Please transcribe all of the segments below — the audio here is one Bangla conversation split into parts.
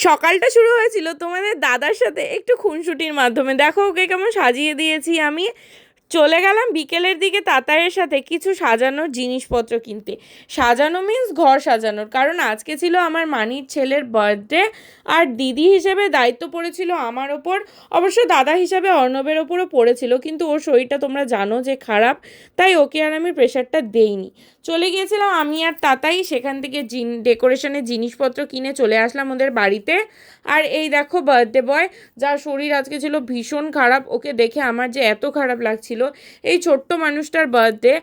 সকালটা শুরু হয়েছিল তোমাদের দাদার সাথে একটু খুনসুটির মাধ্যমে। দেখো ওকে কেমন সাজিয়ে দিয়েছি আমি। চলে গেলাম বিকেলের দিকে তাতায়ের সাথে কিছু সাজানোর জিনিসপত্র কিনতে। সাজানো মিন্স ঘর সাজানোর, কারণ আজকে ছিল আমার মানির ছেলের বার্থডে। আর দিদি হিসেবে দায়িত্ব পড়েছিল আমার ওপর, অবশ্য দাদা হিসাবে অর্ণবের ওপরও পড়েছিল, কিন্তু ওর শরীরটা তোমরা জানো যে খারাপ, তাই ওকে আর আমি প্রেশারটা দেইনি। চলে গিয়েছিলাম আমি আর তাতাই, সেখান থেকে ডেকোরেশনের জিনিসপত্র কিনে চলে আসলাম ওদের বাড়িতে। আর এই দেখো বার্থডে বয়, যার শরীর আজকে ছিল ভীষণ খারাপ, ওকে দেখে আমার যে এত খারাপ লাগছিল। এই ছোট্ট মানুষটার বার্থডে,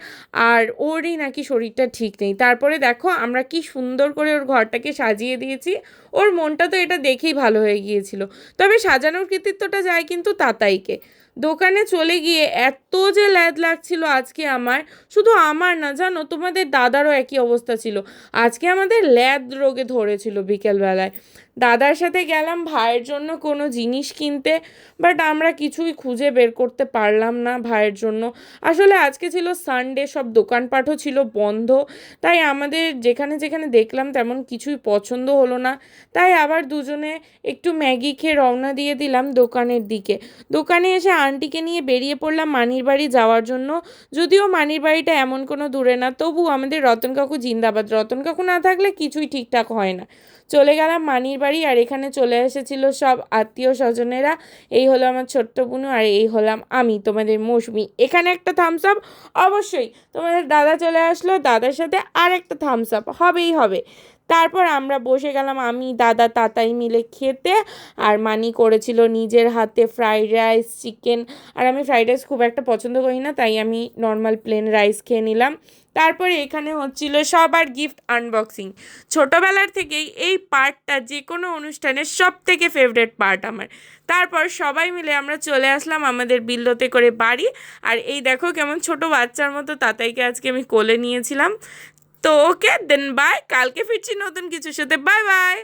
আর ওরই নাকি শরীরটা ঠিক নেই। তারপরে দেখো আমরা কি সুন্দর করে ওর ঘরটাকে সাজিয়ে দিয়েছি। ওর মনটা তো এটা দেখেই ভালো হয়ে গিয়েছিল। তবে সাজানোর কৃতিত্বটা যায় কিন্তু তাতাইকে। দোকানে চলে গিয়ে এত যে ল্যাদ লাগছিল আজকে আমার, শুধু আমার না জানো, তোমাদের দাদারও একই অবস্থা ছিল। আজকে আমাদের ল্যাদ রোগে ধরেছিল বিকেলবেলায়। দাদার সাথে গেলাম ভাইয়ের জন্য কোনো জিনিস কিনতে, বাট আমরা কিছুই খুঁজে বের করতে পারলাম না ভাইয়ের জন্য। আসলে আজকে ছিল সানডে, সব দোকানপাটও ছিল বন্ধ, তাই আমাদের যেখানে যেখানে দেখলাম তেমন কিছুই পছন্দ হলো না। তাই আবার দুজনে একটু ম্যাগি খেয়ে রওনা দিয়ে দিলাম দোকানের দিকে। দোকানে এসে আন্টিকে নিয়ে বেরিয়ে পড়লাম মানির বাড়ি যাওয়ার জন্য। যদিও মানির বাড়িটা এমন কোনো দূরে না, তবু আমাদের রতন কাকু জিন্দাবাদ, রতন কাকু না থাকলে কিছুই ঠিকঠাক হয় না। চলে গেলাম মানির বাড়ি, আর এখানে চলে এসেছিল সব আত্মীয় স্বজনেরা। এই হলো আমার ছোট্ট বুনু, আর এই হলাম আমি তোমাদের মৌসুমি। এখানে একটা থামস আপ, অবশ্যই তোমাদের দাদা চলে আসলো, দাদার সাথে আর একটা থামস আপ হবেই হবে। তারপর আমরা বসে গেলাম আমি দাদা তাতাই মিলে খেতে। আর মানি করেছিল নিজের হাতে ফ্রাইড রাইস, চিকেন। আর আমি ফ্রাইড রাইস খুব একটা পছন্দ করি না, তাই আমি নর্মাল প্লেন রাইস খেয়ে নিলাম। তারপরে এখানে হচ্ছিল সবার গিফট আনবক্সিং। ছোটোবেলার থেকেই এই পার্টটা যে কোনো অনুষ্ঠানের সব থেকে ফেভারেট পার্ট আমার। তারপর সবাই মিলে আমরা চলে আসলাম আমাদের বিল্লোতে করে বাড়ি। আর এই দেখো কেমন ছোট বাচ্চার মতো তাতাইকে আজকে আমি কোলে নিয়েছিলাম। তো ওকে দেন বাই, কালকে ফিরছি নতুন কিছুর সাথে। Bye bye.